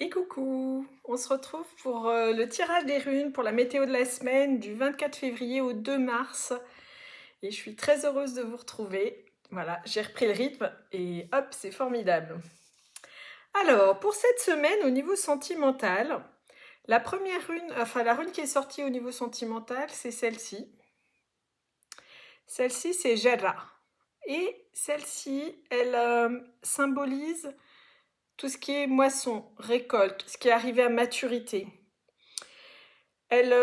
Et coucou! On se retrouve pour le tirage des runes pour la météo de la semaine du 24 février au 2 mars. Et je suis très heureuse de vous retrouver. Voilà, j'ai repris le rythme et hop, c'est formidable. Alors, pour cette semaine, au niveau sentimental, la première rune, enfin la rune qui est sortie au niveau sentimental, c'est celle-ci. Celle-ci, c'est Jera. Et celle-ci, elle symbolise tout ce qui est moisson, récolte, ce qui est arrivé à maturité. Elle,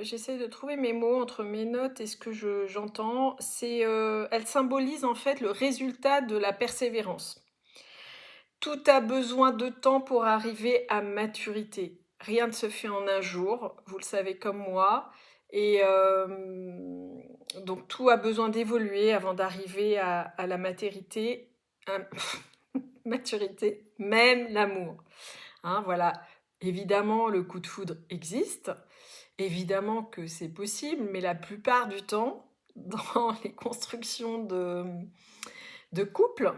j'essaie de trouver mes mots entre mes notes et ce que j'entends. Elle symbolise en fait le résultat de la persévérance. Tout a besoin de temps pour arriver à maturité. Rien ne se fait en un jour, vous le savez comme moi. Et donc tout a besoin d'évoluer avant d'arriver à la maturité. à- maturité, même l'amour. Hein, voilà. Évidemment, le coup de foudre existe. Évidemment que c'est possible, mais la plupart du temps, dans les constructions de couples,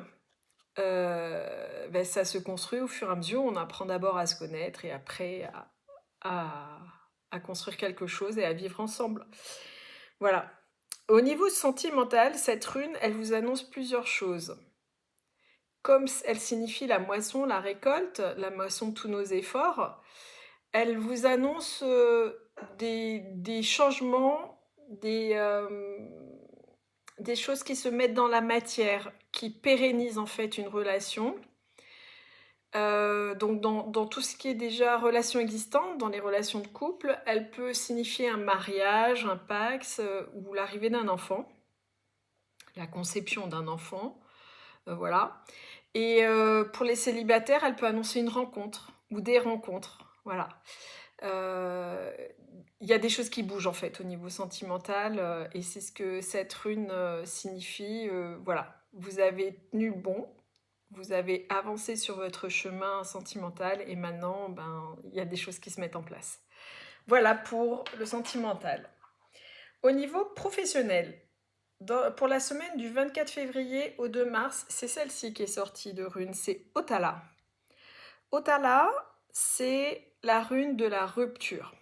ben, ça se construit au fur et à mesure. On apprend d'abord à se connaître et après à, à construire quelque chose et à vivre ensemble. Voilà. Au niveau sentimental, cette rune, elle vous annonce plusieurs choses. Comme elle signifie la moisson, la récolte, la moisson de tous nos efforts, elle vous annonce des changements, des choses qui se mettent dans la matière, qui pérennisent en fait une relation. Donc dans tout ce qui est déjà relation existante, dans les relations de couple, elle peut signifier un mariage, un pax ou l'arrivée d'un enfant, la conception d'un enfant, voilà. Et pour les célibataires, elle peut annoncer une rencontre ou des rencontres, voilà. Il y a des choses qui bougent en fait au niveau sentimental et c'est ce que cette rune signifie. Voilà, vous avez tenu le bon, vous avez avancé sur votre chemin sentimental et maintenant, ben, il y a des choses qui se mettent en place. Voilà pour le sentimental. Au niveau professionnel, pour la semaine du 24 février au 2 mars, c'est celle-ci qui est sortie de rune, c'est Otala. Otala, c'est la rune de la rupture.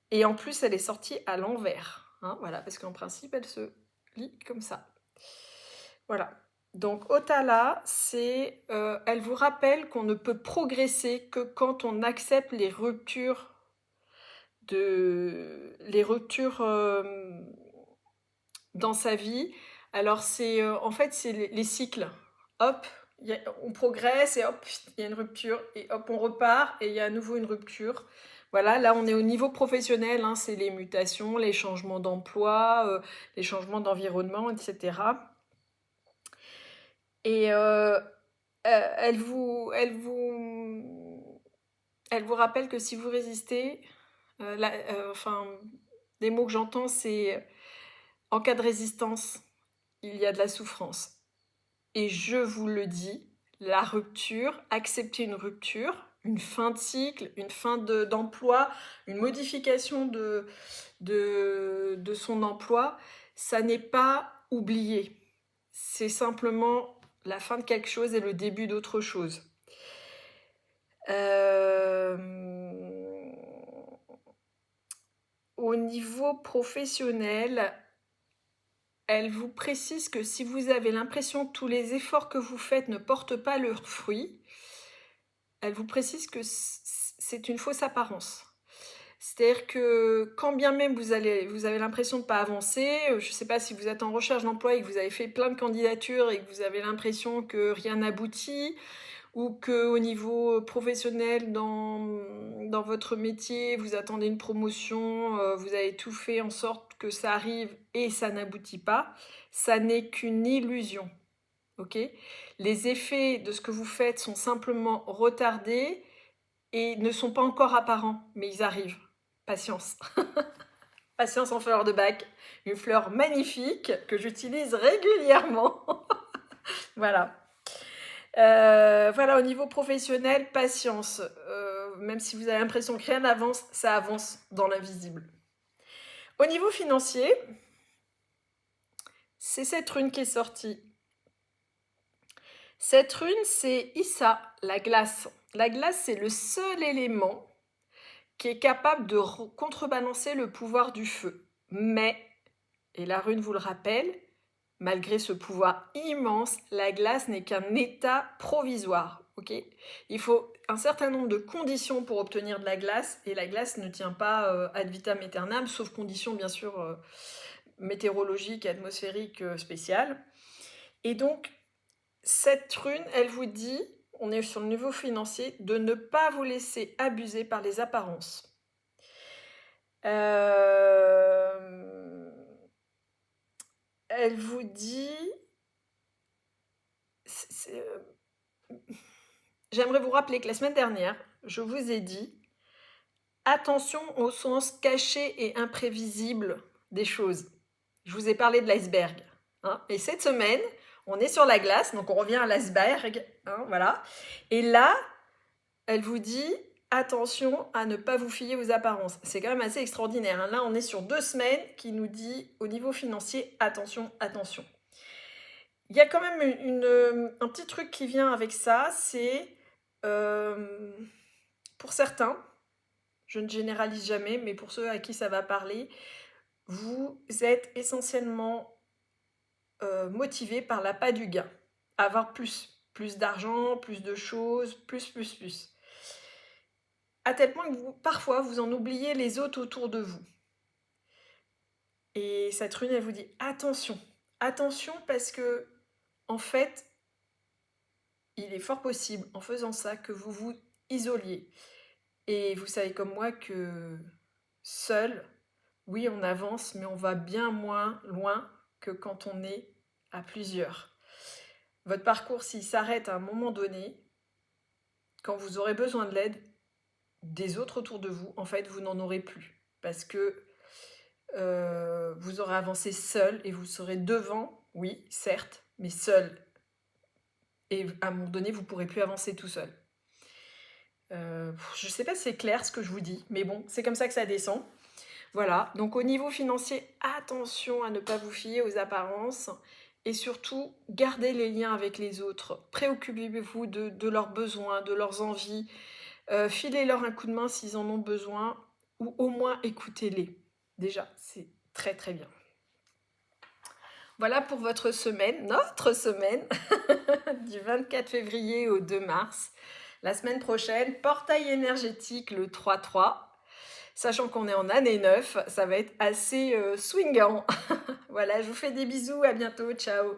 Et en plus, elle est sortie à l'envers. Hein, voilà, parce qu'en principe, elle se lit comme ça. Voilà. Donc, Otala, elle vous rappelle qu'on ne peut progresser que quand on accepte les ruptures dans sa vie. Alors, en fait, c'est les cycles. Hop, on progresse et hop, il y a une rupture et hop, on repart et il y a à nouveau une rupture. Voilà, là on est au niveau professionnel, hein, c'est les mutations, les changements d'emploi, les changements d'environnement, etc. Et elle vous rappelle que si vous résistez, enfin, des mots que j'entends, c'est en cas de résistance, il y a de la souffrance. Et je vous le dis, la rupture, accepter une rupture, une fin de cycle, une fin d'emploi, une modification de son emploi, ça n'est pas oublié. C'est simplement la fin de quelque chose et le début d'autre chose. Euh, Au niveau professionnel, elle vous précise que si vous avez l'impression que tous les efforts que vous faites ne portent pas leurs fruits, elle vous précise que c'est une fausse apparence. C'est-à-dire que quand bien même vous avez l'impression de ne pas avancer, je ne sais pas si vous êtes en recherche d'emploi et que vous avez fait plein de candidatures et que vous avez l'impression que rien n'aboutit, ou qu'au niveau professionnel, dans votre métier, vous attendez une promotion, vous avez tout fait en sorte que ça arrive et ça n'aboutit pas, ça n'est qu'une illusion. Ok ? Les effets de ce que vous faites sont simplement retardés et ne sont pas encore apparents, mais ils arrivent. Patience. Patience en fleur de bac, une fleur magnifique que j'utilise régulièrement. Voilà. Voilà, au niveau professionnel, patience. Même si vous avez l'impression que rien n'avance, ça avance dans l'invisible. Au niveau financier, c'est cette rune qui est sortie. Cette rune, c'est Issa, la glace. La glace, c'est le seul élément qui est capable de contrebalancer le pouvoir du feu. Mais, et la rune vous le rappelle, malgré ce pouvoir immense, la glace n'est qu'un état provisoire. Okay, il faut un certain nombre de conditions pour obtenir de la glace, et la glace ne tient pas ad vitam aeternam, sauf conditions bien sûr météorologiques et atmosphériques spéciales. Et donc, cette rune, elle vous dit, on est sur le niveau financier, de ne pas vous laisser abuser par les apparences. Elle vous dit... J'aimerais vous rappeler que la semaine dernière, je vous ai dit attention au sens caché et imprévisible des choses. Je vous ai parlé de l'iceberg. Hein, et cette semaine, on est sur la glace, donc on revient à l'iceberg. Hein, voilà. Et là, elle vous dit attention à ne pas vous fier aux apparences. C'est quand même assez extraordinaire. Hein. Là, on est sur 2 semaines qui nous dit au niveau financier, attention, attention. Il y a quand même un petit truc qui vient avec ça, c'est pour certains, je ne généralise jamais, mais pour ceux à qui ça va parler, vous êtes essentiellement motivé par l'appât du gain. Avoir plus d'argent, plus de choses, plus. À tel point que parfois, vous en oubliez les autres autour de vous. Et cette rune, elle vous dit attention. Attention parce que, en fait, il est fort possible, en faisant ça, que vous vous isoliez. Et vous savez comme moi que seul, oui, on avance, mais on va bien moins loin que quand on est à plusieurs. Votre parcours, s'il s'arrête à un moment donné, quand vous aurez besoin de l'aide des autres autour de vous, en fait, vous n'en aurez plus. Parce que vous aurez avancé seul et vous serez devant, oui, certes, mais seul. Et à un moment donné, vous ne pourrez plus avancer tout seul. Je ne sais pas si c'est clair ce que je vous dis, mais bon, c'est comme ça que ça descend. Voilà, donc au niveau financier, attention à ne pas vous fier aux apparences et surtout, gardez les liens avec les autres. Préoccupez-vous de leurs besoins, de leurs envies. Filez-leur un coup de main s'ils en ont besoin ou au moins écoutez-les. Déjà, c'est très très bien. Voilà pour votre semaine, notre semaine, du 24 février au 2 mars. La semaine prochaine, portail énergétique le 3-3. Sachant qu'on est en année 9, ça va être assez swingant. Voilà, je vous fais des bisous, à bientôt, ciao.